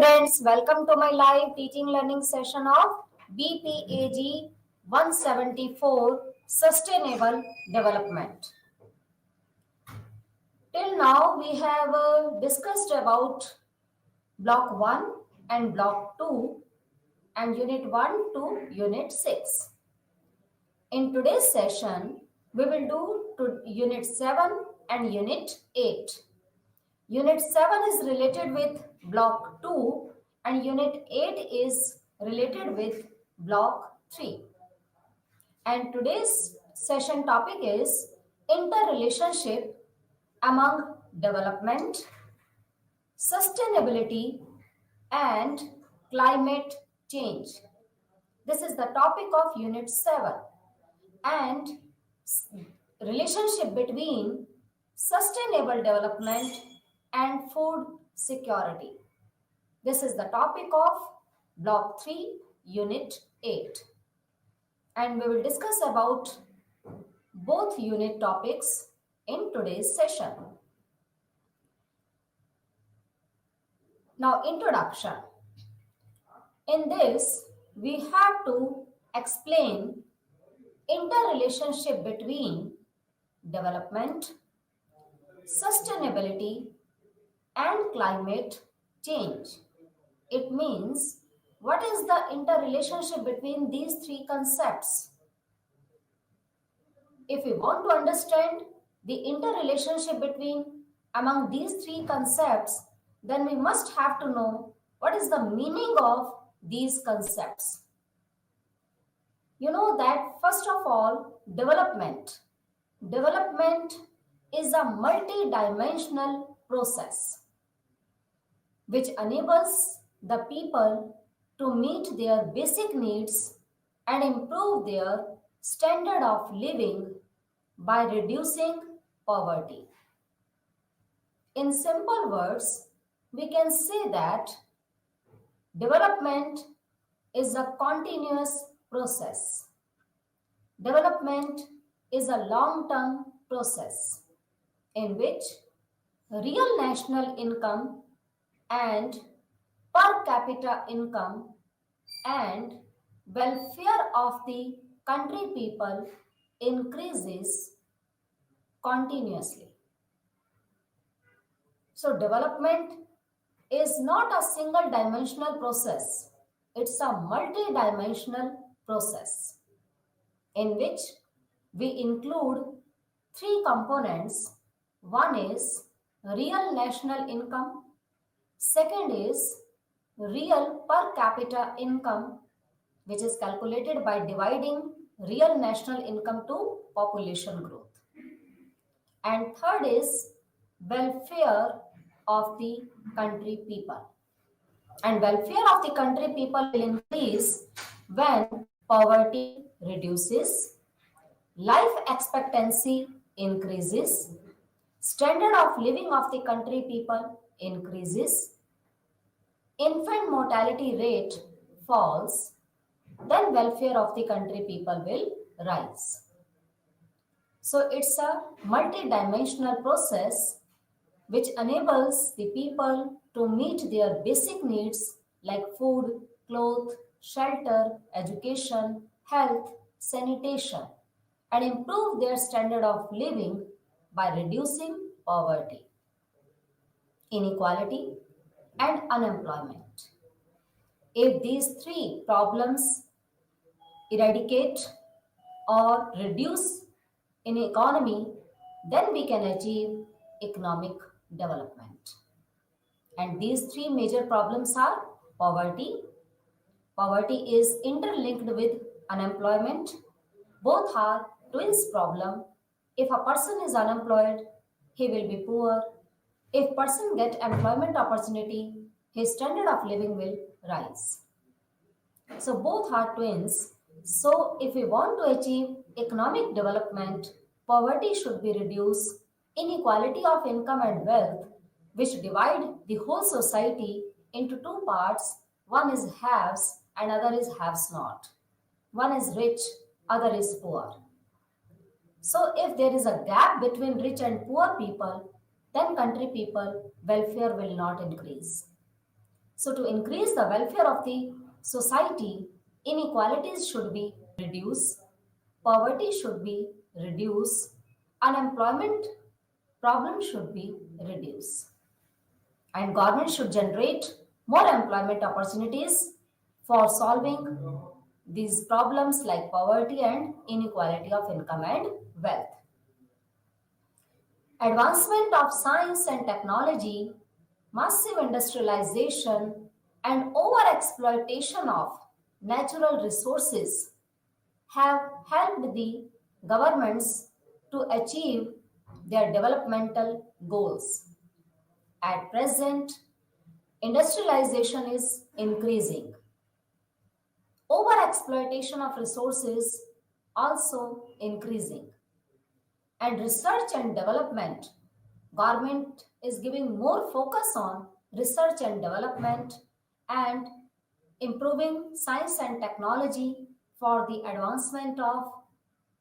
students, welcome to my live teaching learning session of BPAG 174 Sustainable Development. Till now we have discussed about block 1 and block 2 and unit 1 to unit 6. In today's session, we will do to unit 7 and unit 8. Unit 7 is related with block 2 and unit 8 is related with block 3. And today's session topic is interrelationship among development, sustainability and climate change. This is the topic of unit 7 and relationship between sustainable development and food security. This is the topic of block 3 unit 8 and we will discuss about both unit topics in today's session. Now, introduction. In this we have to explain interrelationship between development, sustainability and climate change. It means what is the interrelationship between these three concepts? If we want to understand the interrelationship between among these three concepts, then we must have to know what is the meaning of these concepts. You know that first of all, development is a multi-dimensional process which enables the people to meet their basic needs and improve their standard of living by reducing poverty. In simple words, we can say that development is a continuous process. Development is a long-term process in which real national income and per capita income and welfare of the country people increases continuously. So development is not a single dimensional process. It's a multi-dimensional process in which we include three components. One is real national income. Second is real per capita income, which is calculated by dividing real national income to population growth. And third is welfare of the country people. And welfare of the country people will increase when poverty reduces, life expectancy increases, standard of living of the country people increases, infant mortality rate falls, then welfare of the country people will rise. So it's a multi-dimensional process which enables the people to meet their basic needs like food, clothes, shelter, education, health, sanitation, and improve their standard of living by reducing poverty, inequality, and unemployment. If these three problems eradicate or reduce in economy, then we can achieve economic development. And these three major problems are poverty. Poverty is interlinked with unemployment. Both are twins problem. If a person is unemployed, he will be poor. If person get employment opportunity, his standard of living will rise. So both are twins. So if we want to achieve economic development, poverty should be reduced, inequality of income and wealth, which divide the whole society into two parts. One is haves and other is haves not. One is rich, other is poor. So if there is a gap between rich and poor people, then country people welfare will not increase. So, to increase the welfare of the society, inequalities should be reduced, poverty should be reduced, unemployment problem should be reduced, and government should generate more employment opportunities for solving these problems like poverty and inequality of income and wealth. Advancement of science and technology, massive industrialization, and overexploitation of natural resources have helped the governments to achieve their developmental goals. At present, industrialization is increasing. Overexploitation of resources also increasing. And research and development, government is giving more focus on research and development and improving science and technology for the advancement of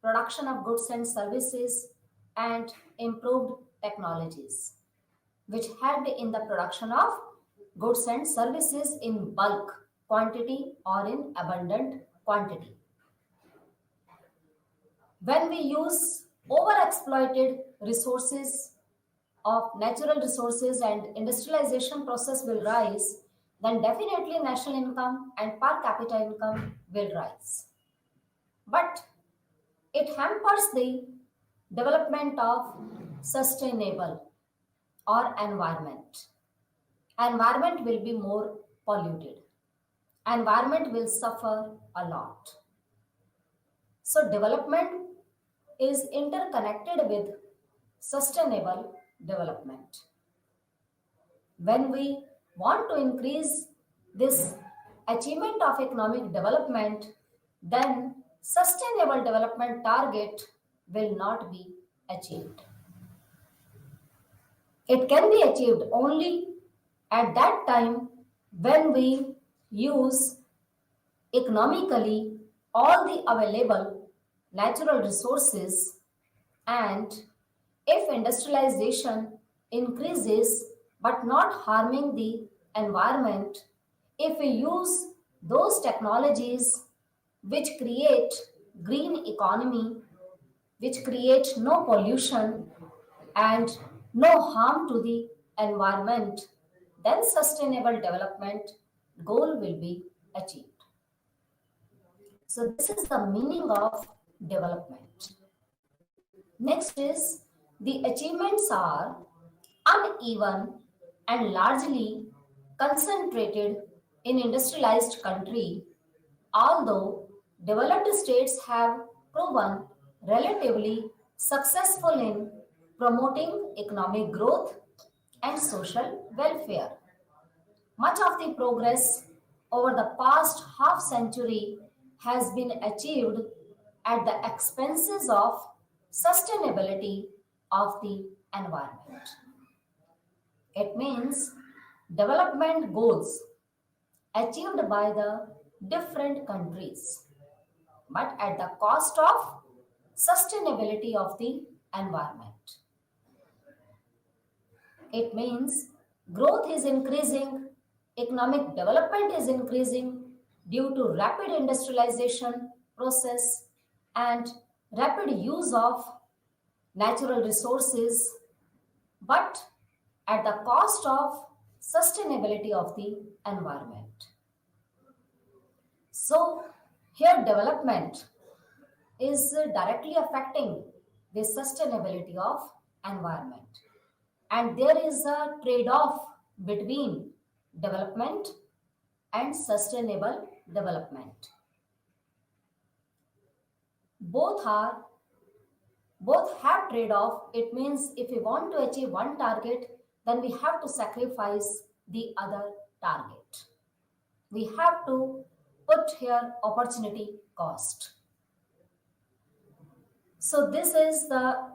production of goods and services and improved technologies, which helped in the production of goods and services in bulk quantity or in abundant quantity. When we use overexploited resources of natural resources and industrialization process will rise, then definitely national income and per capita income will rise. But it hampers the development of sustainable or environment. Environment will be more polluted. Environment will suffer a lot. So development is interconnected with sustainable development. When we want to increase this achievement of economic development, then sustainable development target will not be achieved. It can be achieved only at that time when we use economically all the available natural resources, and if industrialization increases but not harming the environment, if we use those technologies which create green economy, which create no pollution and no harm to the environment, then sustainable development goal will be achieved. So this is the meaning of development. Next is the achievements are uneven and largely concentrated in industrialized country, although developed states have proven relatively successful in promoting economic growth and social welfare. Much of the progress over the past half century has been achieved at the expenses of sustainability of the environment. It means development goals achieved by the different countries, but at the cost of sustainability of the environment. It means growth is increasing, economic development is increasing due to rapid industrialization process and rapid use of natural resources, but at the cost of sustainability of the environment. So, here development is directly affecting the sustainability of environment, and there is a trade-off between development and sustainable development. Both are both have trade-off. It means if we want to achieve one target, then we have to sacrifice the other target. We have to put here opportunity cost. So this is the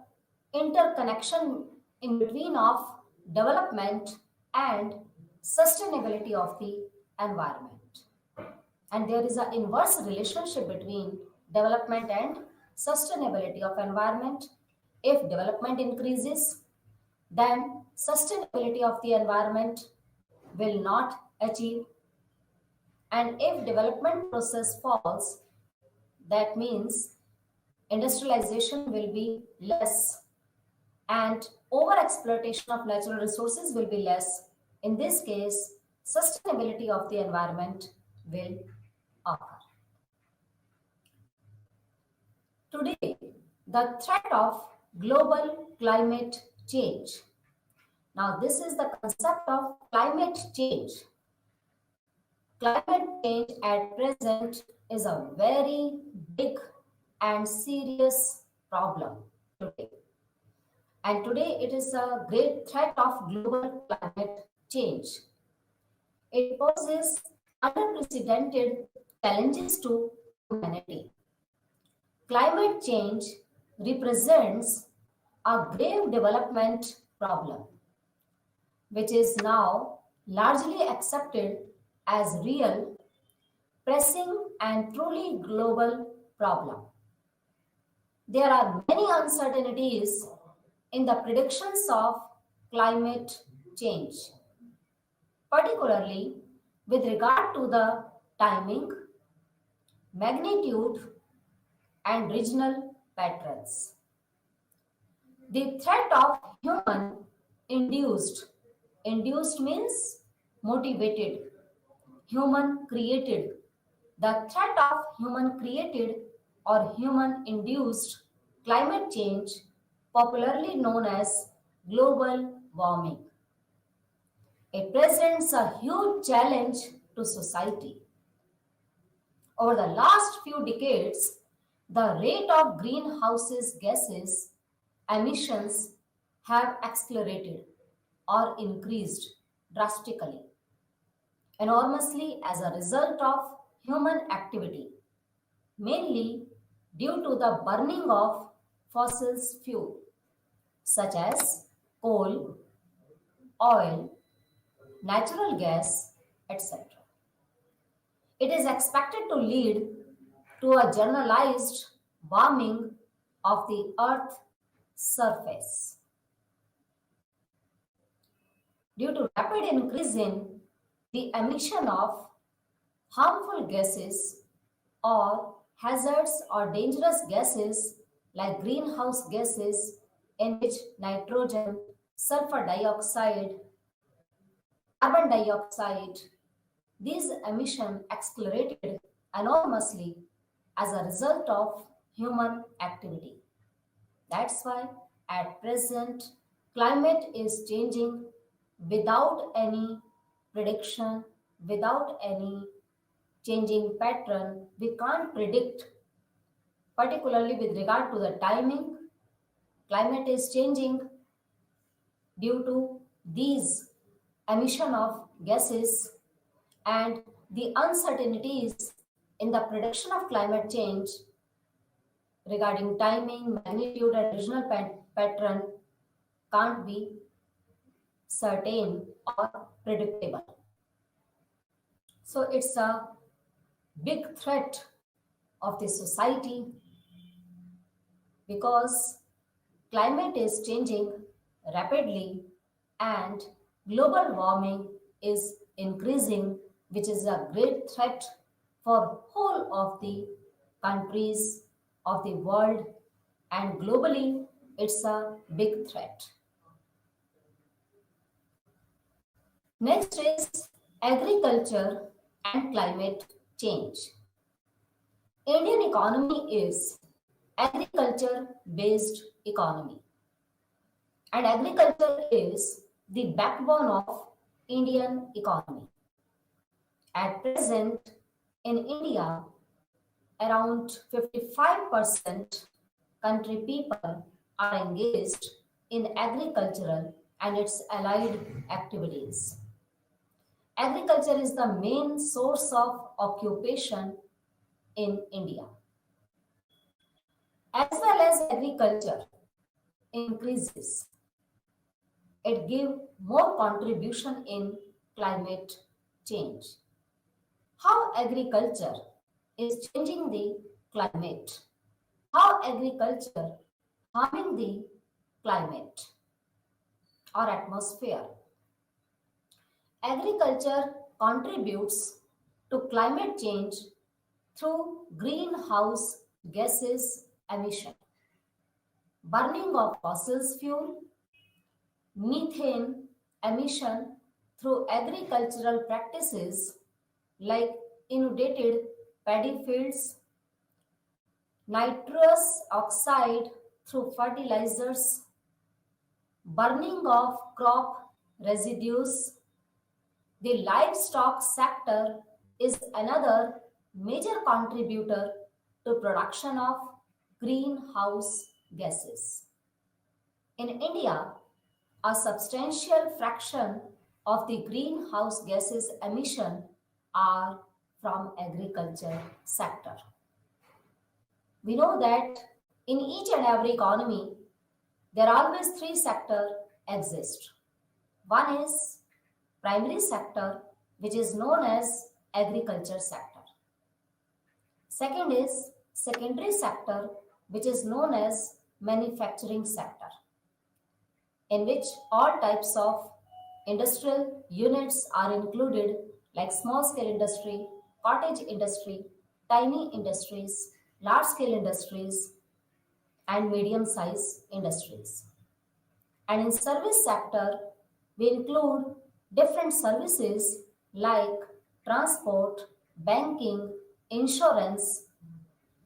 interconnection in between of development and sustainability of the environment. And there is an inverse relationship between development and sustainability of environment. If development increases, then sustainability of the environment will not achieve. And if development process falls, that means industrialization will be less and over exploitation of natural resources will be less. In this case, sustainability of the environment will occur. Today, the threat of global climate change. Now, this is the concept of climate change. Climate change at present is a very big and serious problem today. And today it is a great threat of global climate change. It poses unprecedented challenges to humanity. Climate change represents a grave development problem, which is now largely accepted as real, pressing, and truly global problem. There are many uncertainties in the predictions of climate change, particularly with regard to the timing, magnitude, and regional patterns. The threat of human induced means motivated, human created. The threat of human created or human induced climate change, popularly known as global warming. It presents a huge challenge to society. Over the last few decades, the rate of greenhouse gases emissions have accelerated or increased drastically, enormously as a result of human activity, mainly due to the burning of fossil fuel such as coal, oil, natural gas, etc. It is expected to lead to a generalized warming of the Earth's surface. Due to rapid increase in the emission of harmful gases or hazards or dangerous gases like greenhouse gases in which nitrogen, sulfur dioxide, carbon dioxide, these emissions accelerated enormously as a result of human activity. That's why at present climate is changing without any prediction, without any changing pattern. We can't predict, particularly with regard to the timing. Climate is changing due to these emission of gases and the uncertainties in the prediction of climate change regarding timing, magnitude, and regional pattern can't be certain or predictable. So it's a big threat of the society because climate is changing rapidly and global warming is increasing, which is a great threat for whole of the countries of the world, and globally it's a big threat. Next is agriculture and climate change. Indian economy is agriculture based economy, and agriculture is the backbone of Indian economy. At present in India, around 55% country people are engaged in agricultural and its allied activities. Agriculture is the main source of occupation in India. As well as agriculture increases, it gives more contribution in climate change. How agriculture is changing the climate? How agriculture harming the climate or atmosphere? Agriculture contributes to climate change through greenhouse gases emission, burning of fossil fuel, methane emission through agricultural practices like inundated paddy fields, nitrous oxide through fertilizers, burning of crop residues. The livestock sector is another major contributor to production of greenhouse gases. In India, a substantial fraction of the greenhouse gases emission are from agriculture sector. We know that in each and every economy, there are always three sectors exist. One is primary sector, which is known as agriculture sector. Second is secondary sector, which is known as manufacturing sector, in which all types of industrial units are included, like small scale industry, cottage industry, tiny industries, large scale industries, and medium sized industries. And in service sector, we include different services like transport, banking, insurance,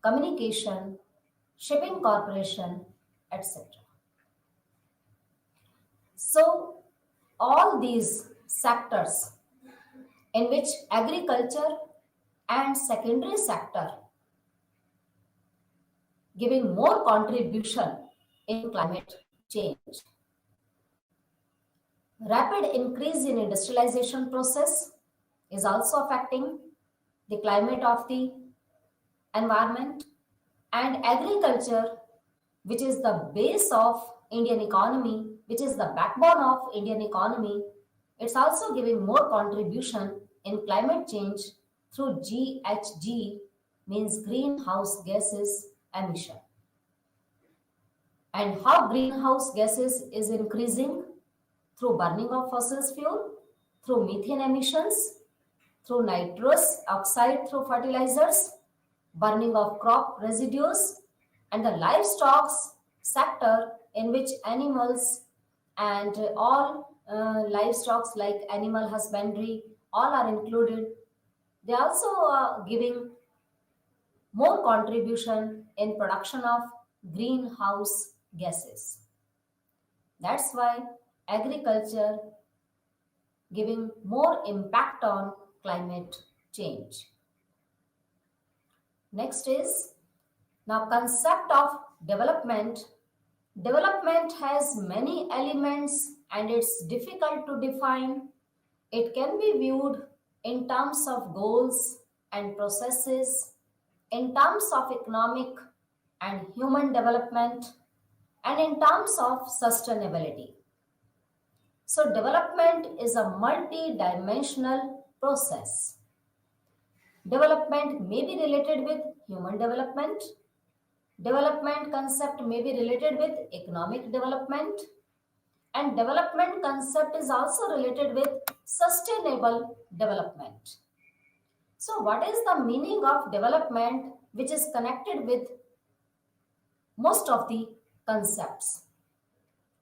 communication, shipping corporation, etc. So all these sectors in which agriculture and secondary sector giving more contribution in climate change. Rapid increase in industrialization process is also affecting the climate of the environment, and agriculture, which is the base of Indian economy, which is the backbone of Indian economy, it's also giving more contribution in climate change through GHG, means greenhouse gases emission. And how greenhouse gases is increasing? Through burning of fossil fuel, through methane emissions, through nitrous oxide through fertilizers, burning of crop residues, and the livestock sector, in which animals and all livestock like animal husbandry all are included. They also are giving more contribution in production of greenhouse gases. That's why agriculture giving more impact on climate change. Next is now concept of development. Development has many elements and it's difficult to define. It can be viewed in terms of goals and processes, in terms of economic and human development, and in terms of sustainability. So development is a multi-dimensional process. Development may be related with human development. Development concept may be related with economic development. And development concept is also related with sustainable development. So what is the meaning of development which is connected with most of the concepts?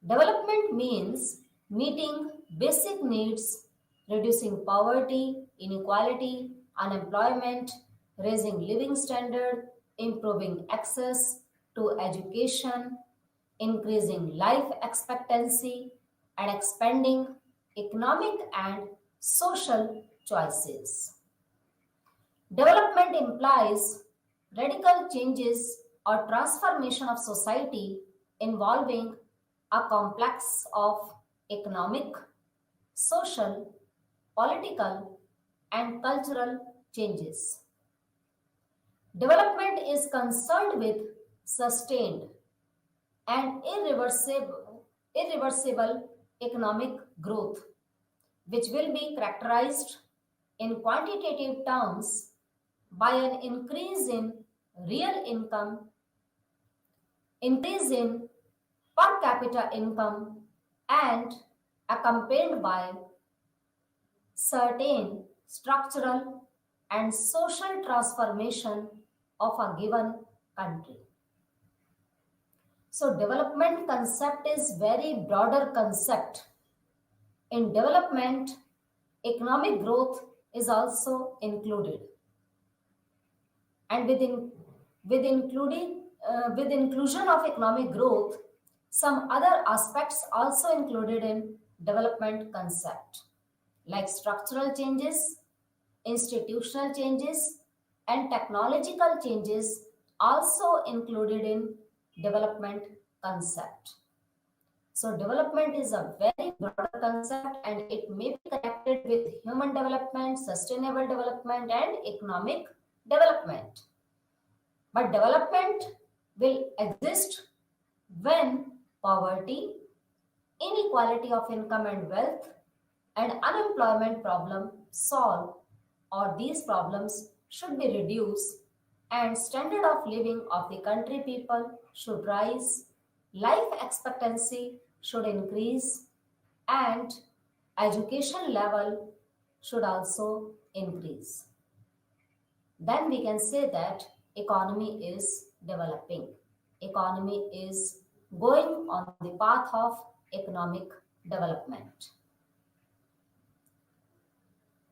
Development means meeting basic needs, reducing poverty, inequality, unemployment, raising living standard, improving access to education, increasing life expectancy, and expanding economic and social choices. Development implies radical changes or transformation of society involving a complex of economic, social, political, and cultural changes. Development is concerned with sustained and irreversible economic growth, which will be characterized in quantitative terms by an increase in real income, increase in per capita income, and accompanied by certain structural, and social transformation of a given country. So development concept is very broader concept. In development, economic growth is also included. And with inclusion of economic growth, some other aspects also included in development concept, like structural changes, institutional changes, and technological changes also included in development concept. So development is a very broader concept and it may be connected with human development, sustainable development, and economic development. But development will exist when poverty, inequality of income and wealth, and unemployment problem solved, or these problems should be reduced and standard of living of the country people should rise, life expectancy should increase, and education level should also increase. Then we can say that economy is developing. Economy is going on the path of economic development.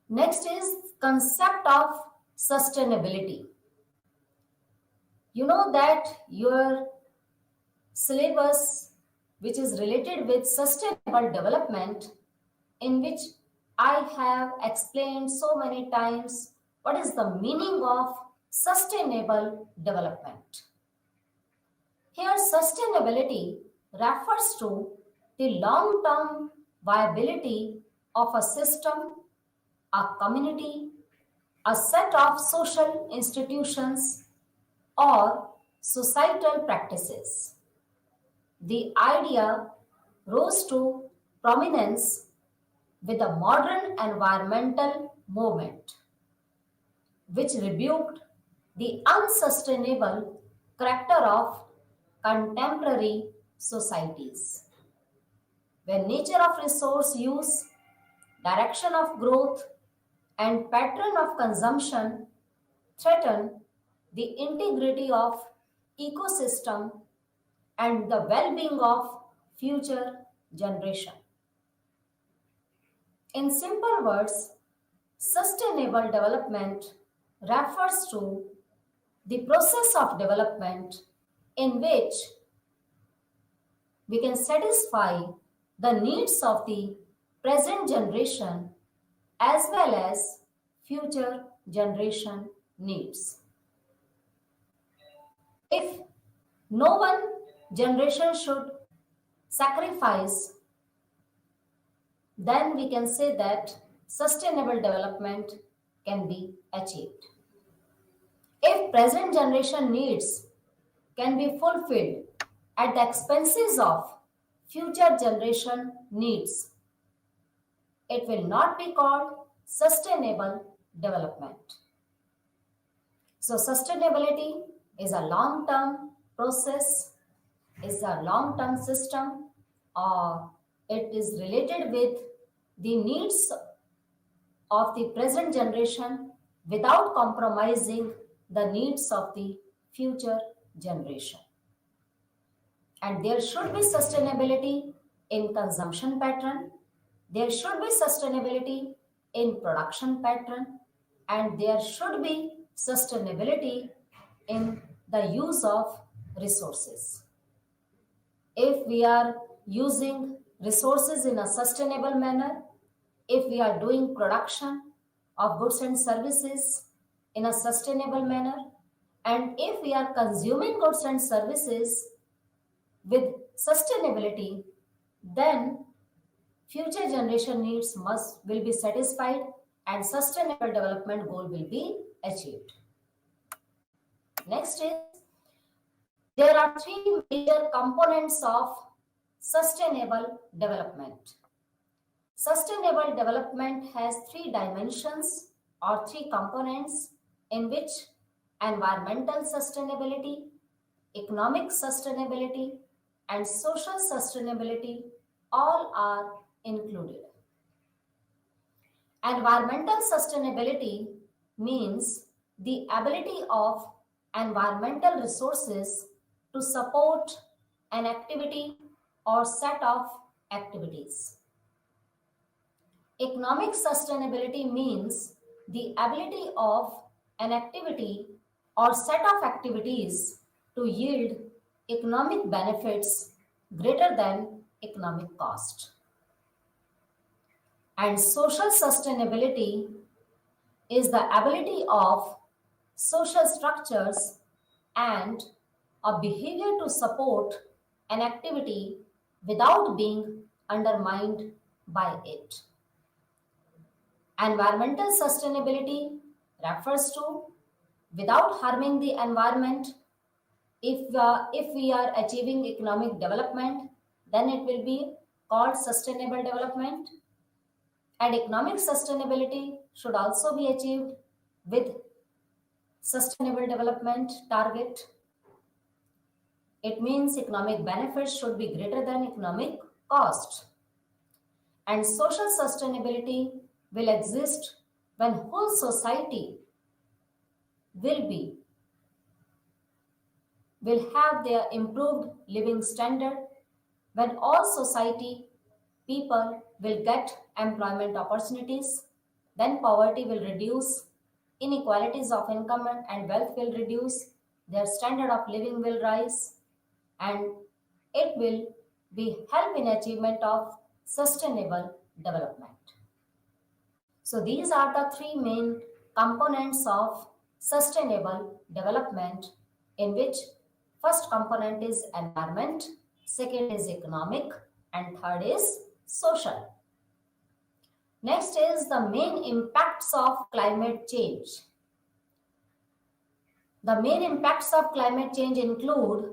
Next is concept of sustainability. You know that your syllabus which is related with sustainable development, in which I have explained so many times what is the meaning of sustainable development. Here sustainability refers to the long-term viability of a system, a community, a set of social institutions, or societal practices. The idea rose to prominence with the modern environmental movement, which rebuked the unsustainable character of contemporary societies. When nature of resource use, direction of growth, and pattern of consumption threaten the integrity of ecosystem and the well-being of future generation. In simple words, sustainable development refers to the process of development in which we can satisfy the needs of the present generation as well as future generation needs. If no one generation should sacrifice, then we can say that sustainable development can be achieved. If present generation needs can be fulfilled at the expenses of future generation needs, it will not be called sustainable development. So sustainability is a long-term process, is a long-term system, or it is related with the needs of the present generation without compromising the needs of the future generation. And there should be sustainability in consumption pattern, there should be sustainability in production pattern, and there should be sustainability in the use of resources. If we are using resources in a sustainable manner, if we are doing production of goods and services in a sustainable manner, and if we are consuming goods and services with sustainability, then future generation needs will be satisfied and sustainable development goal will be achieved. Next is, there are three major components of sustainable development. Sustainable development has three dimensions or three components in which environmental sustainability, economic sustainability, and social sustainability all are included. Environmental sustainability means the ability of environmental resources to support an activity or set of activities. Economic sustainability means the ability of an activity or set of activities to yield economic benefits greater than economic cost. And social sustainability is the ability of social structures and a behavior to support an activity without being undermined by it. Environmental sustainability refers to without harming the environment. If we are achieving economic development, then it will be called sustainable development. And economic sustainability should also be achieved with sustainable development target. It means economic benefits should be greater than economic cost. And social sustainability will exist when whole society will be will have their improved living standard, when all society people will get employment opportunities, then poverty will reduce, inequalities of income and wealth will reduce, their standard of living will rise, and it will be help in achievement of sustainable development. So these are the three main components of sustainable development, in which first component is environment, second is economic, and third is social. Next is the main impacts of climate change. The main impacts of climate change include,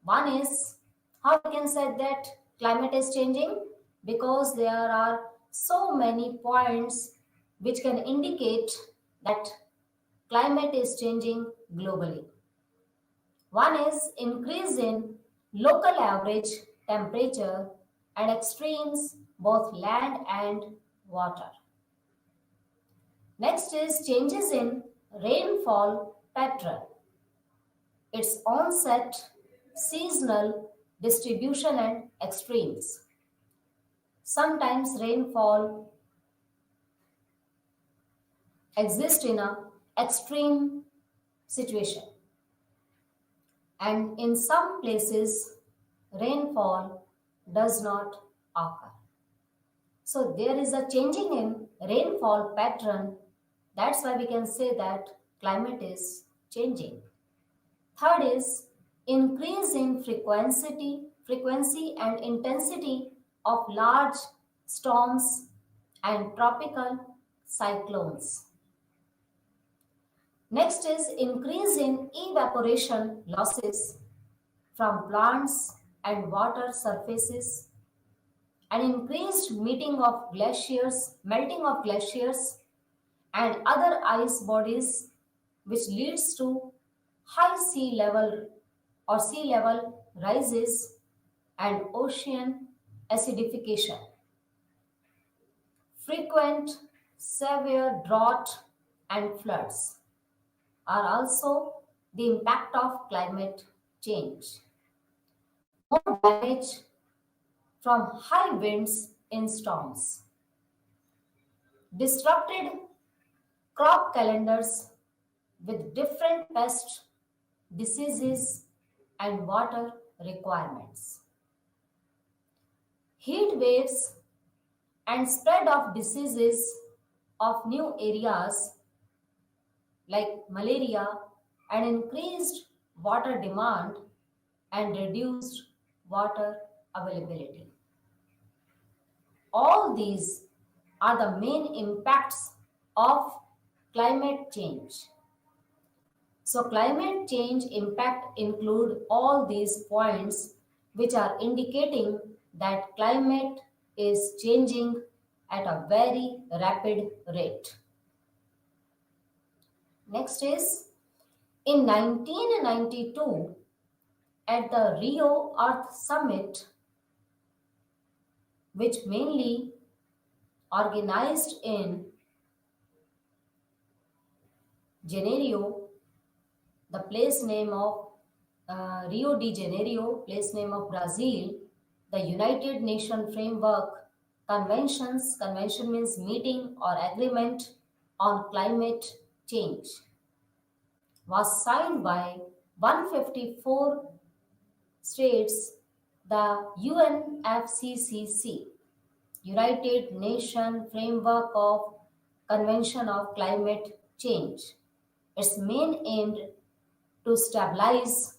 one is how we can say that climate is changing, because there are so many points which can indicate that climate is changing globally. One is increase in local average temperature and extremes both land and water. Next is changes in rainfall pattern, its onset, seasonal distribution and extremes. Sometimes rainfall exists in a extreme situation, and in some places rainfall does not occur. So there is a changing in rainfall pattern. That's why we can say that climate is changing. Third is increase in frequency and intensity of large storms and tropical cyclones. Next is increase in evaporation losses from plants and water surfaces, and increased melting of glaciers and other ice bodies, which leads to high sea level rises and ocean acidification. Frequent severe drought and floods are also the impact of climate change. More damage from high winds in storms. Disrupted crop calendars with different pest, diseases, and water requirements. Heat waves and spread of diseases of new areas like malaria, and increased water demand and reduced water availability. All these are the main impacts of climate change. So climate change impact include all these points, which are indicating that climate is changing at a very rapid rate. Next is, in 1992, at the Rio Earth Summit, which mainly organized in Janeiro, the place name of Rio de Janeiro, place name of Brazil, the United Nations Framework Conventions, convention means meeting or agreement on climate change, was signed by 154 states, the UNFCCC, United Nations Framework of Convention of Climate Change. Its main aim to stabilize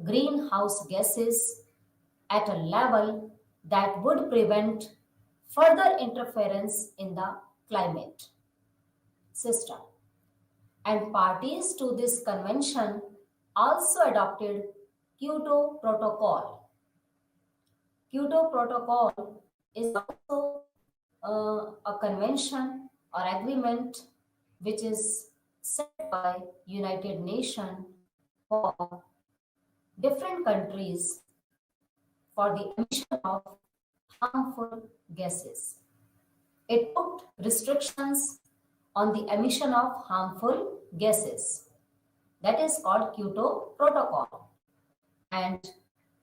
greenhouse gases at a level that would prevent further interference in the climate system. And parties to this convention also adopted Kyoto Protocol. Kyoto Protocol is also a convention or agreement which is set by United Nations for different countries for the emission of harmful gases. It put restrictions on the emission of harmful gases. That is called Kyoto Protocol. And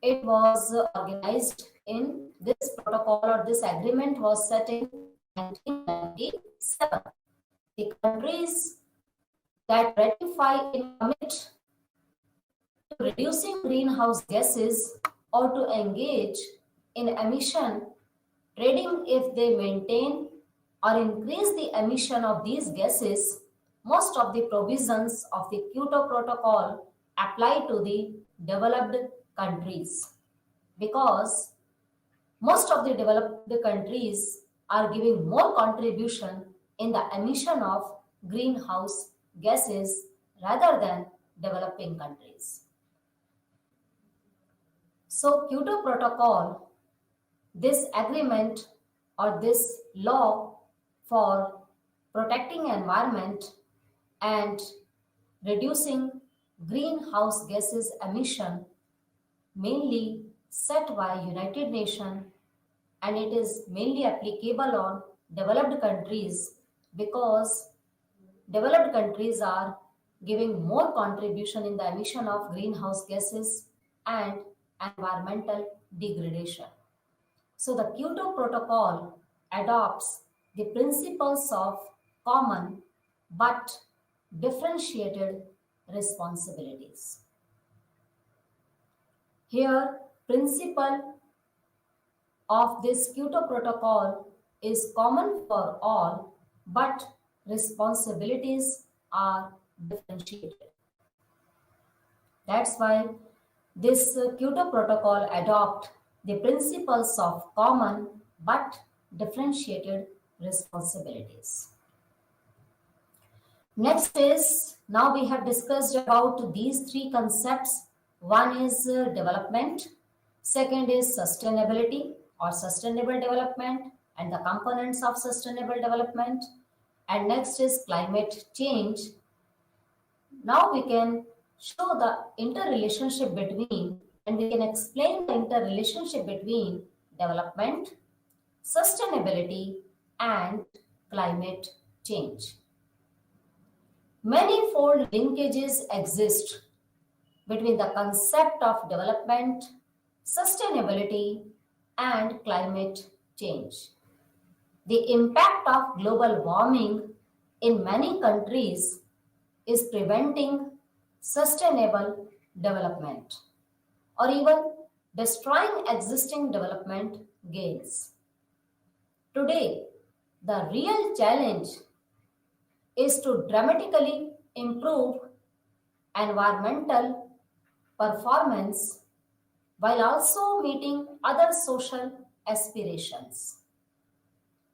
it was organized in this protocol, or this agreement was set in 1997. The countries that ratify and commit to reducing greenhouse gases or to engage in emission trading, if they maintain or increase the emission of these gases, most of the provisions of the Kyoto Protocol apply to the developed countries, because most of the developed countries are giving more contribution in the emission of greenhouse gases rather than developing countries. So Kyoto Protocol, this agreement or this law for protecting environment and reducing greenhouse gases emission, mainly set by United Nations, and it is mainly applicable on developed countries, because developed countries are giving more contribution in the emission of greenhouse gases and environmental degradation. So the Kyoto Protocol adopts the principles of common but differentiated responsibilities. Here, principle of this Kyoto Protocol is common for all, but responsibilities are differentiated. That's why this Kyoto Protocol adopt the principles of common but differentiated responsibilities. Next is, now we have discussed about these three concepts. One is development, second is sustainability or sustainable development and the components of sustainable development, and next is climate change. Now we can show the interrelationship between, and we can explain the interrelationship between development, sustainability, and climate change. Manifold linkages exist between the concept of development, sustainability, and climate change. The impact of global warming in many countries is preventing sustainable development or even destroying existing development gains. Today, the real challenge is to dramatically improve environmental performance while also meeting other social aspirations.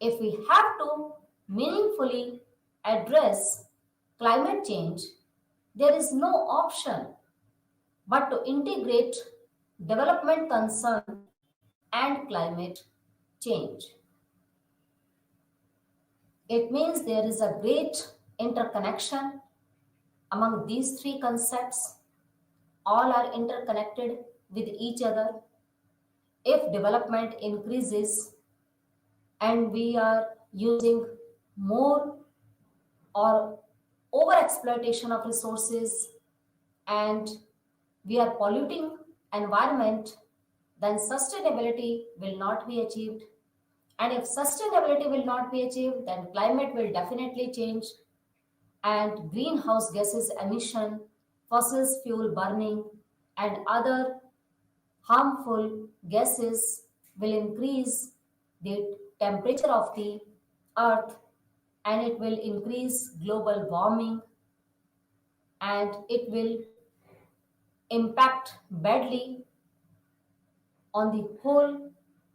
If we have to meaningfully address climate change, there is no option but to integrate development concern and climate change. It means there is a great interconnection among these three concepts. All are interconnected with each other. If development increases and we are using more or over exploitation of resources, and we are polluting environment, then sustainability will not be achieved. And if sustainability will not be achieved, then climate will definitely change, and greenhouse gases emission, fossil fuel burning, and other harmful gases will increase the temperature of the earth, and it will increase global warming, and it will impact badly on the whole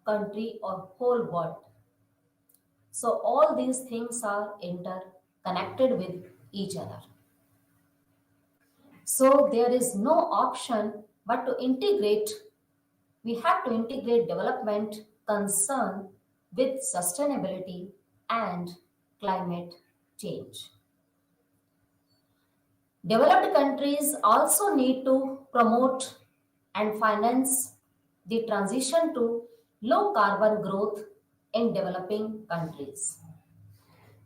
country or whole world. So all these things are interconnected with each other. So there is no option but to integrate. We have to integrate development concern with sustainability and climate change. Developed countries also need to promote and finance the transition to low carbon growth in developing countries.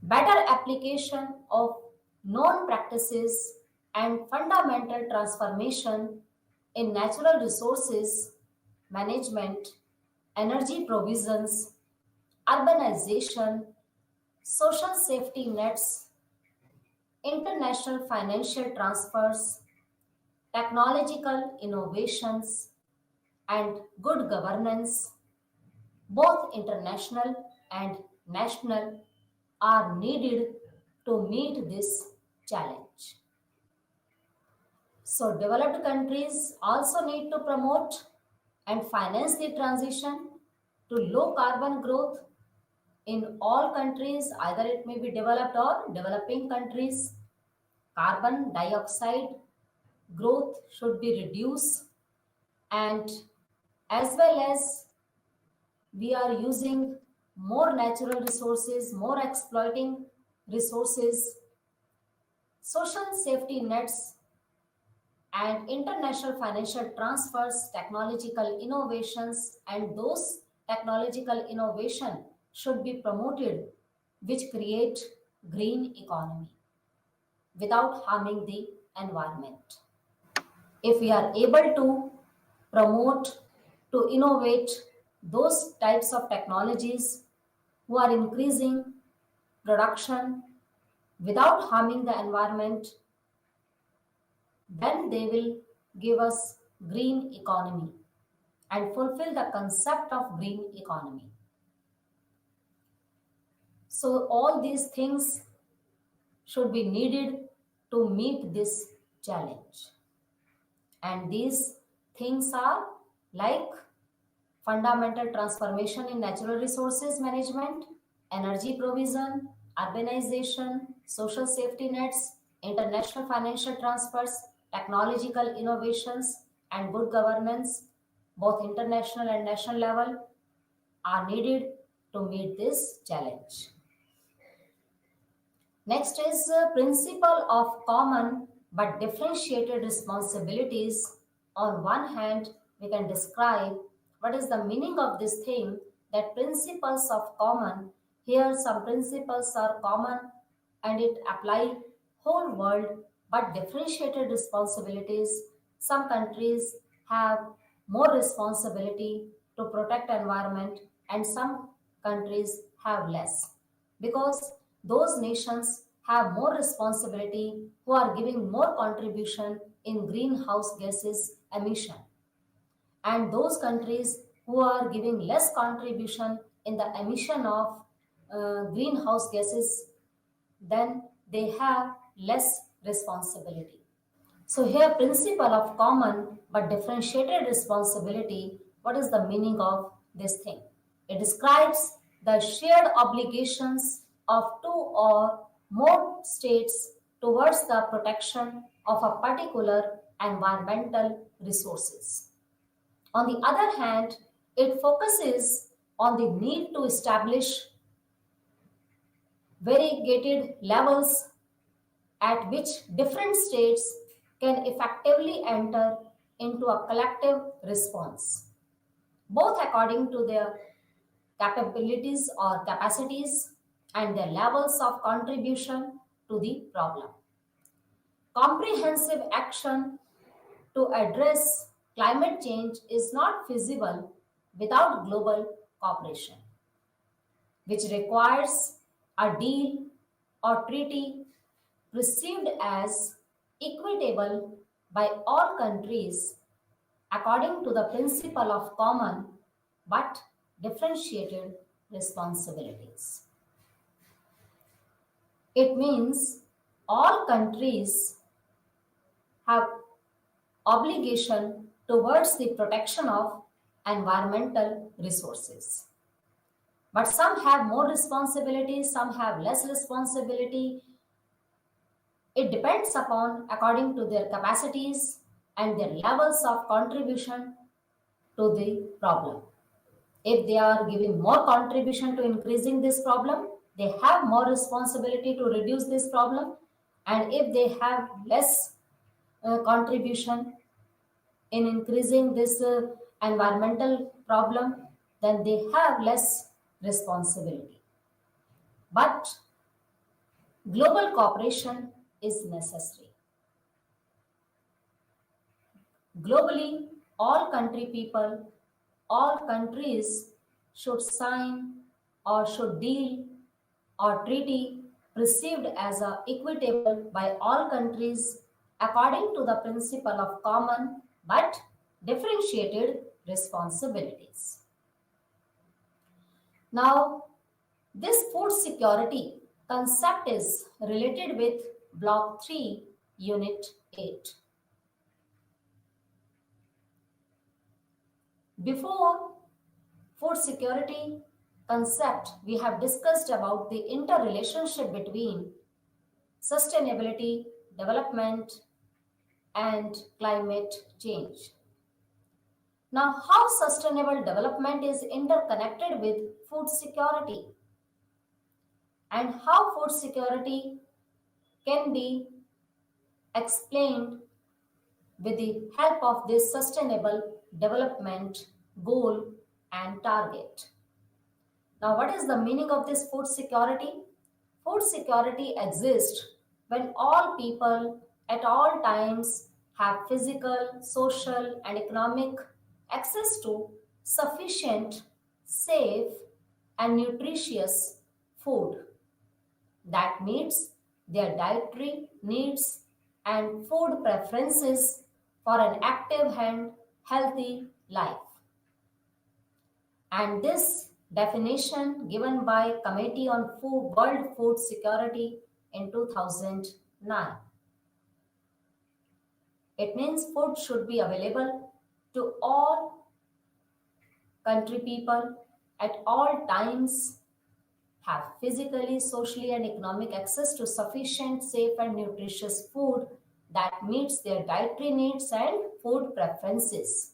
Better application of known practices and fundamental transformation in natural resources management, energy provisions, urbanization, social safety nets, international financial transfers, technological innovations, and good governance, both international and national, are needed to meet this challenge. So, developed countries also need to promote and finance the transition to low carbon growth in all countries, either it may be developed or developing countries. Carbon dioxide growth should be reduced, and as well as we are using more natural resources, more exploiting resources, social safety nets and international financial transfers, technological innovations, and those technological innovation should be promoted which create green economy without harming the environment. If we are able to promote, to innovate those types of technologies who are increasing production without harming the environment, then they will give us green economy and fulfill the concept of green economy. So all these things should be needed to meet this challenge. And these things are like fundamental transformation in natural resources management, energy provision, urbanization, social safety nets, international financial transfers, technological innovations, and good governance, both international and national level, are needed to meet this challenge. Next is principle of common but differentiated responsibilities. On one hand, we can describe what is the meaning of this thing, that principles of common. Here some principles are common and it apply whole world, but differentiated responsibilities. Some countries have more responsibility to protect environment and some countries have less, because those nations have more responsibility who are giving more contribution in greenhouse gases emission, and those countries who are giving less contribution in the emission of greenhouse gases, then they have less responsibility. So here principle of common but differentiated responsibility, what is the meaning of this thing? It describes the shared obligations of two or more states towards the protection of a particular environmental resources. On the other hand, it focuses on the need to establish variegated levels at which different states can effectively enter into a collective response, both according to their capabilities or capacities and their levels of contribution to the problem. Comprehensive action to address climate change is not feasible without global cooperation, which requires a deal or treaty perceived as equitable by all countries according to the principle of common but differentiated responsibilities. It means all countries have obligation towards the protection of environmental resources. But some have more responsibility, some have less responsibility. It depends upon according to their capacities and their levels of contribution to the problem. If they are giving more contribution to increasing this problem, they have more responsibility to reduce this problem. And if they have less contribution in increasing this environmental problem, then they have less responsibility. But global cooperation is necessary. Globally, all country people, all countries should sign or should deal or treaty perceived as a equitable by all countries according to the principle of common but differentiated responsibilities. Now, this food security concept is related with Block 3, Unit 8. Before food security concept, we have discussed about the interrelationship between sustainability, development, and climate change. Now, how sustainable development is interconnected with food security and how food security can be explained with the help of this sustainable development goal and target. Now, what is the meaning of this food security? Food security exists when all people at all times have physical, social, and economic access to sufficient, safe, and nutritious food that meets their dietary needs and food preferences for an active and healthy life. And this definition given by Committee on World Food Security in 2009. It means food should be available to all country people at all times, have physically, socially, and economic access to sufficient, safe, and nutritious food that meets their dietary needs and food preferences,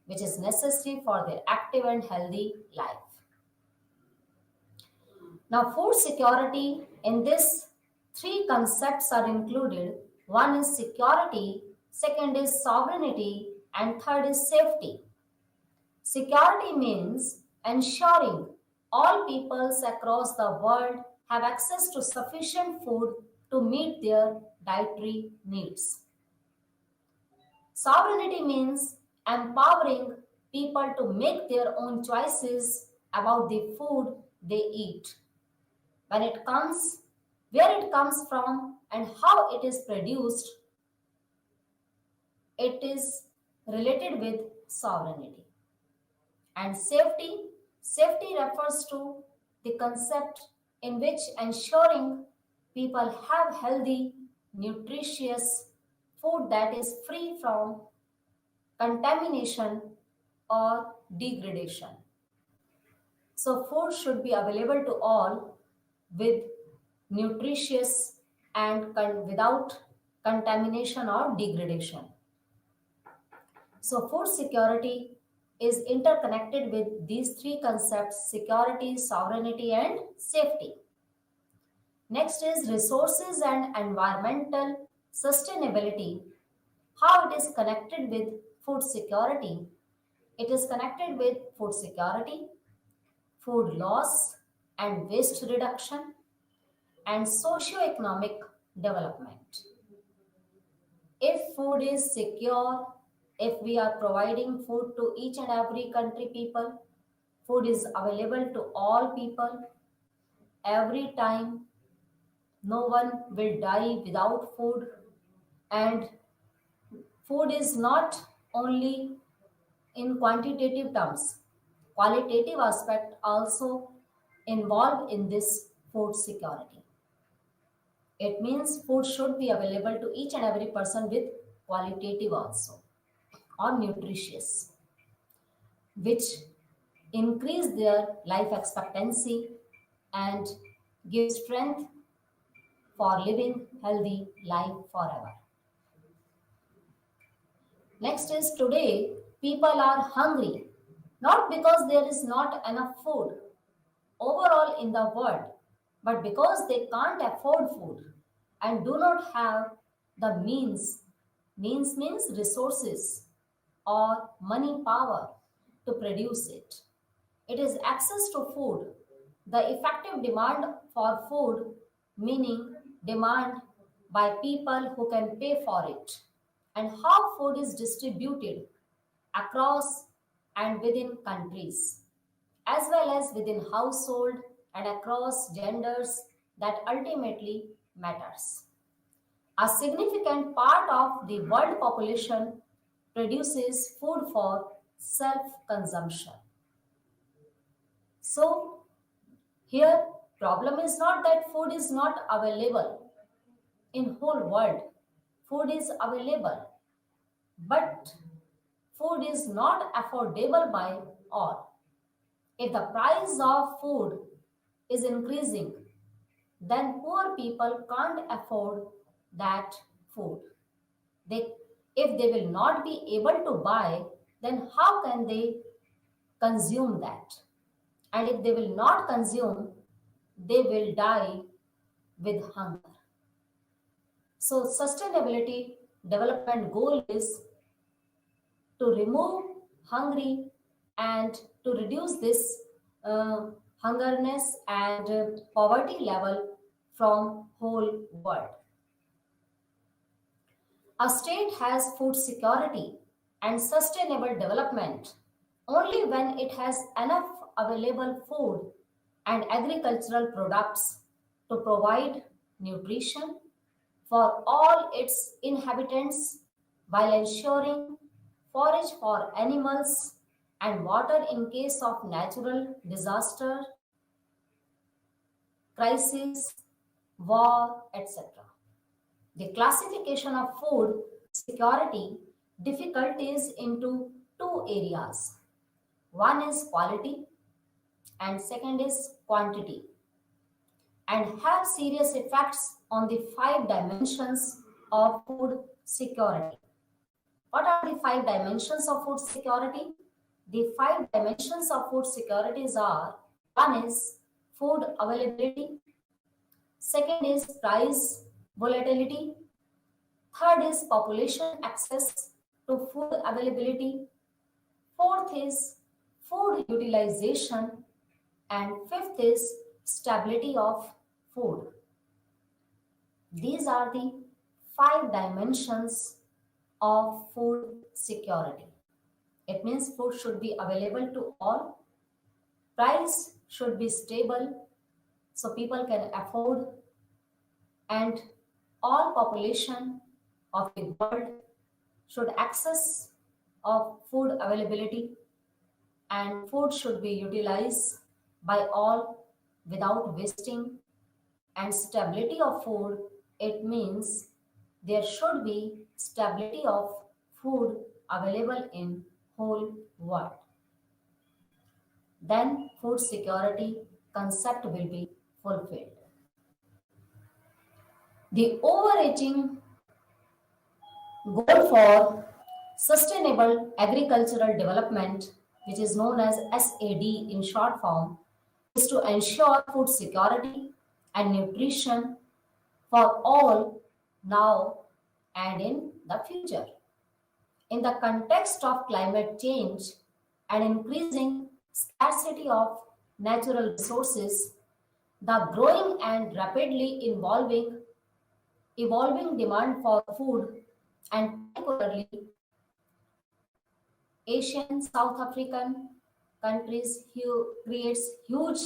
which is necessary for their active and healthy life. Now, food security in this three concepts are included. One is security, second is sovereignty, and third is safety. Security means ensuring all peoples across the world have access to sufficient food to meet their dietary needs. Sovereignty means empowering people to make their own choices about the food they eat. When it comes, where it comes from, and how it is produced, it is related with sovereignty. And safety refers to the concept in which ensuring people have healthy, nutritious food that is free from contamination or degradation. So food should be available to all with nutritious and without contamination or degradation. So food security is interconnected with these three concepts: security, sovereignty, and safety. Next is resources and environmental sustainability. How it is connected with food security? It is connected with food security, food loss and waste reduction, and socio-economic development. food is secure, if we are providing food to each and every country people, food is available to all people every time, no one will die without food, and food is not only in quantitative terms, qualitative aspect also involved in this food security. It means food should be available to each and every person with qualitative also or nutritious, which increase their life expectancy and give strength for living healthy life forever. Next is today people are hungry not because there is not enough food overall in the world, but because they can't afford food and do not have the means. Means means resources or money power to produce it. It is access to food, the effective demand for food, meaning demand by people who can pay for it, and how food is distributed across and within countries, as well as within household and across genders that ultimately matters. A significant part of the world population produces food for self consumption. So, here problem is not that food is not available in whole world. Food is available, but food is not affordable by all. If the price of food is increasing, then poor people can't afford that food. They, if they will not be able to buy, then how can they consume that? And if they will not consume, they will die with hunger. So, sustainability development goal is to remove hungry and to reduce this hungerness and poverty level from whole world. A state has food security and sustainable development only when it has enough available food and agricultural products to provide nutrition for all its inhabitants while ensuring forage for animals and water in case of natural disaster, crisis, war, etc. The classification of food security difficulties into two areas. One is quality and second is quantity, and have serious effects on the five dimensions of food security. What are the five dimensions of food security? The five dimensions of food securities are: one is food availability, second is price volatility, third is population access to food availability, fourth is food utilization, and fifth is stability of food. These are the five dimensions of food security. It means food should be available to all, price should be stable so people can afford, and all population of the world should access of food availability, and food should be utilized by all without wasting, and stability of food, it means there should be stability of food available in whole world. Then food security concept will be fulfilled. The overarching goal for sustainable agricultural development, which is known as SAD in short form, is to ensure food security and nutrition for all now and in the future. In the context of climate change and increasing scarcity of natural resources, the growing and rapidly evolving demand for food and particularly Asian, South African countries creates huge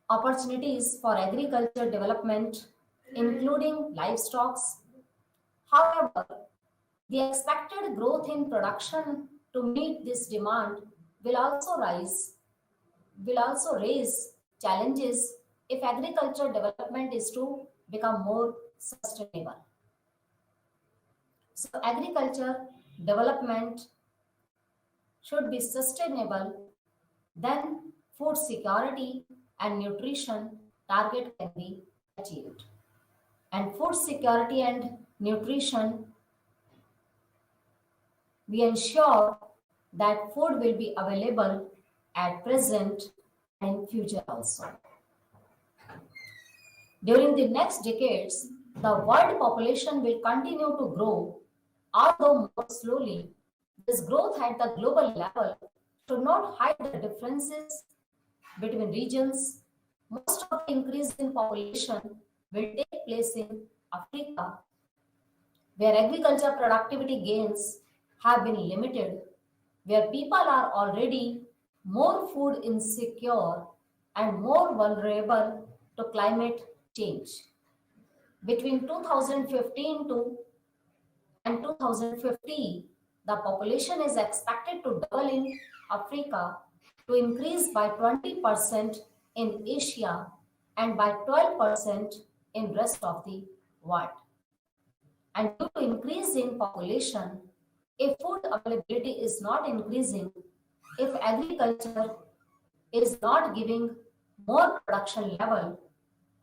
opportunities for agriculture development, including livestock. However, the expected growth in production to meet this demand will also rise, will also raise challenges if agriculture development is to become more sustainable. So, agriculture development should be sustainable, then food security and nutrition target can be achieved. And food security and nutrition, we ensure that food will be available at present and in future also. During the next decades, the world population will continue to grow, although more slowly. This growth at the global level should not hide the differences between regions. Most of the increase in population will take place in Africa, where agriculture productivity gains have been limited, where people are already more food insecure and more vulnerable to climate change. Between 2015 to and 2050, the population is expected to double in Africa, to increase by 20% in Asia, and by 12% in rest of the world. And due to increase in population, if food availability is not increasing, if agriculture is not giving more production level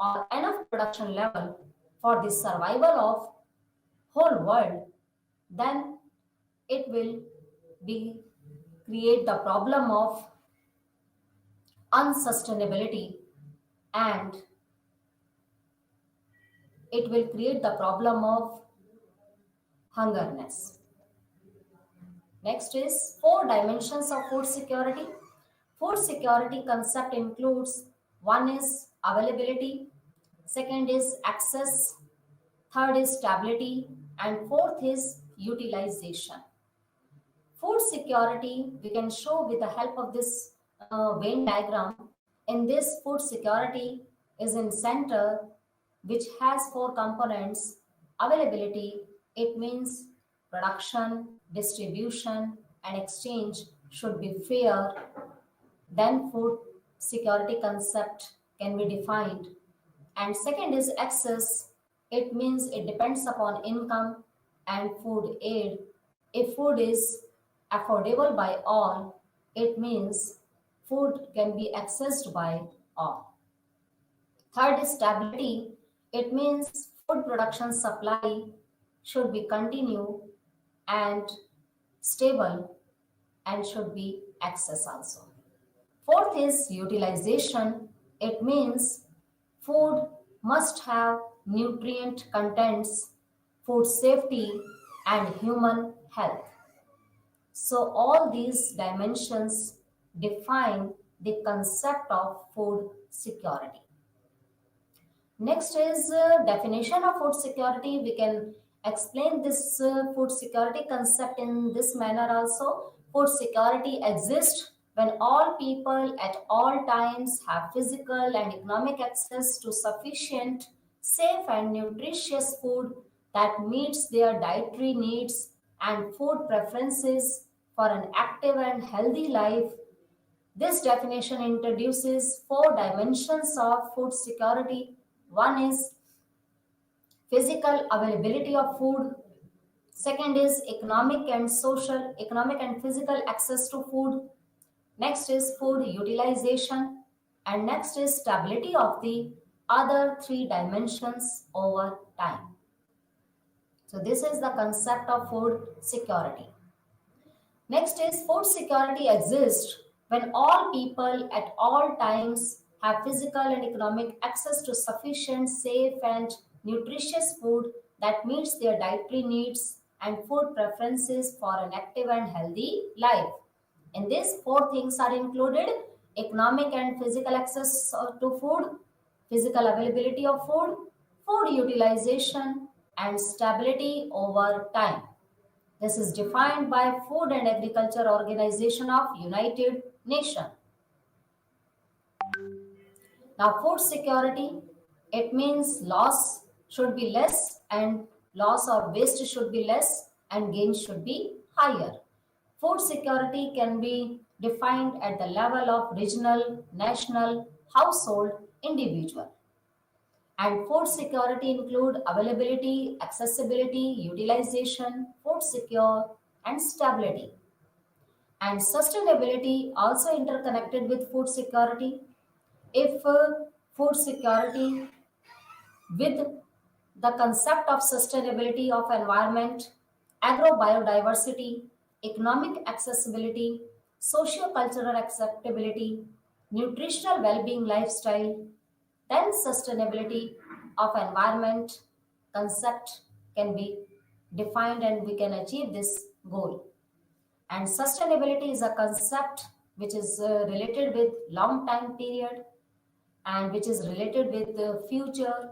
or enough production level for the survival of whole world, then it will be create the problem of unsustainability, and it will create the problem of hungerness. Next is four dimensions of food security. Food security concept includes one is availability, second is access, third is stability, and fourth is utilization. Food security we can show with the help of this Venn diagram. In this, food security is in center, which has four components. Availability, it means production, distribution, and exchange should be fair. Then food security concept can be defined. And second is access. It means it depends upon income and food aid. If food is affordable by all, it means food can be accessed by all. Third is stability. It means food production supply should be continued and stable and should be access also. Fourth is utilization. It means food must have nutrient contents, food safety, and human health. So, all these dimensions define the concept of food security. Next is definition of food security. We can explain this food security concept in this manner also. Food security exists when all people at all times have physical and economic access to sufficient, safe and nutritious food that meets their dietary needs and food preferences for an active and healthy life. This definition introduces four dimensions of food security. One is physical availability of food. Second is economic and physical access to food. Next is food utilization. And next is stability of the other three dimensions over time. So this is the concept of food security. Next is food security exists when all people at all times have physical and economic access to sufficient, safe, and nutritious food that meets their dietary needs and food preferences for an active and healthy life. In this, four things are included: economic and physical access to food, physical availability of food, food utilization, and stability over time. This is defined by Food and Agriculture Organization of United Nations. Now, food security, it means loss should be less and loss or waste should be less and gain should be higher. Food security can be defined at the level of regional, national, household, individual. And food security include availability, accessibility, utilization, food secure, and stability. And sustainability also interconnected with food security. If food security with the concept of sustainability of environment, agrobiodiversity, economic accessibility, socio-cultural acceptability, nutritional well-being lifestyle, then sustainability of environment concept can be defined and we can achieve this goal. And sustainability is a concept which is related with long time period and which is related with the future.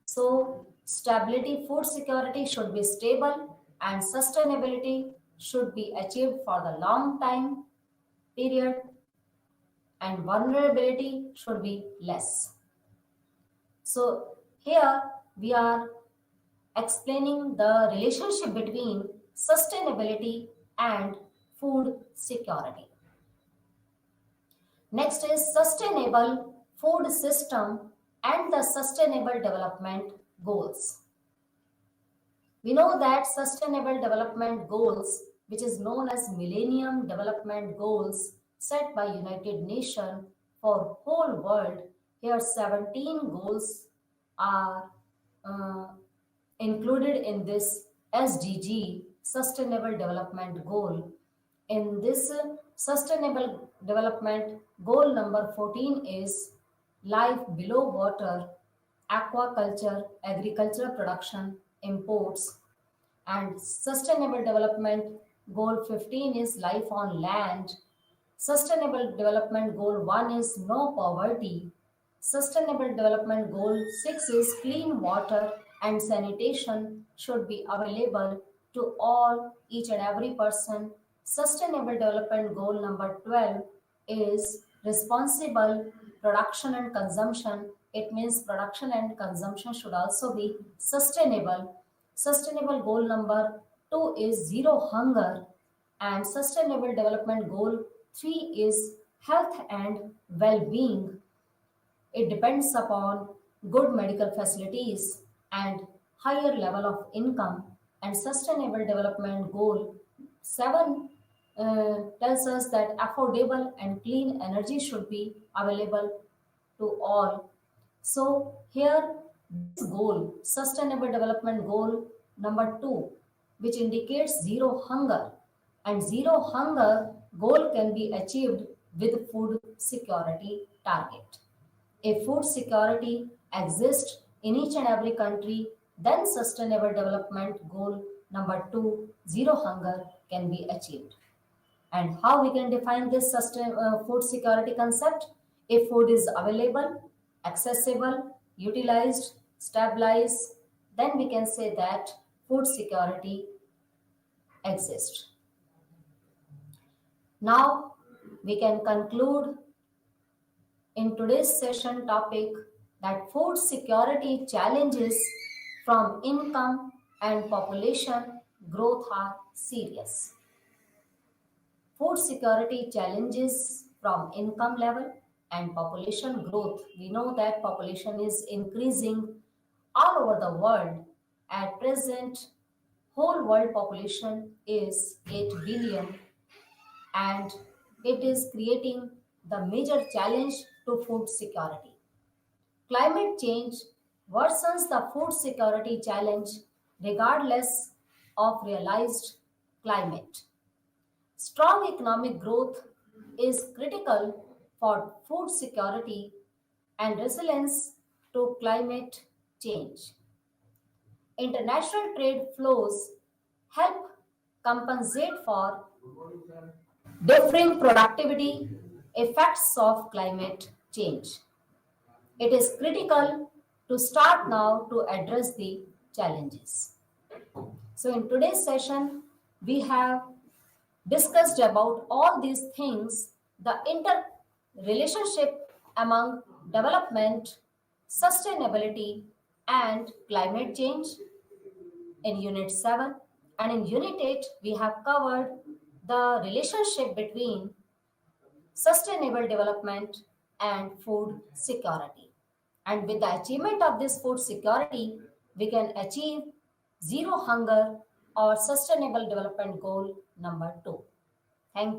So, stability, food security should be stable, and sustainability should be achieved for the long time period, and vulnerability should be less. So, here we are explaining the relationship between sustainability and food security. Next is sustainable food system and the sustainable development goals. We know that sustainable development goals, which is known as millennium development goals set by United Nations for whole world, here 17 goals are uh, included in this SDG, Sustainable Development Goal. In this Sustainable Development Goal number 14 is life below water, aquaculture, agricultural production, imports, and Sustainable Development Goal 15 is life on land. Sustainable Development Goal 1 is no poverty. Sustainable Development Goal 6 is clean water and sanitation should be available to all, each and every person. Sustainable Development Goal number 12 is responsible production and consumption. It means production and consumption should also be sustainable. Sustainable Goal number 2 is zero hunger, and Sustainable Development Goal 3 is health and well being. It depends upon good medical facilities and higher level of income. And Sustainable Development Goal 7 tells us that affordable and clean energy should be available to all. So, here this goal, Sustainable Development Goal number 2, which indicates zero hunger, and zero hunger goal can be achieved with food security target. If food security exists in each and every country, then Sustainable Development Goal number 2, zero hunger, can be achieved. And how we can define this food security concept? If food is available, accessible, utilized, stabilized, then we can say that food security exists. Now we can conclude in today's session topic that food security challenges from income and population growth are serious. Food security challenges from income level and population growth. We know that population is increasing all over the world. At present, whole world population is 8 billion and it is creating the major challenge to food security. Climate change worsens the food security challenge regardless of realized climate. Strong economic growth is critical for food security and resilience to climate change. International trade flows help compensate for differing productivity effects of climate change. It is critical to start now to address the challenges. So, in today's session, we have discussed about all these things, the interrelationship among development, sustainability, and climate change in Unit 7. And in Unit 8, we have covered the relationship between sustainable development and food security. And with the achievement of this food security, we can achieve zero hunger or sustainable development goal number 2. Thank you.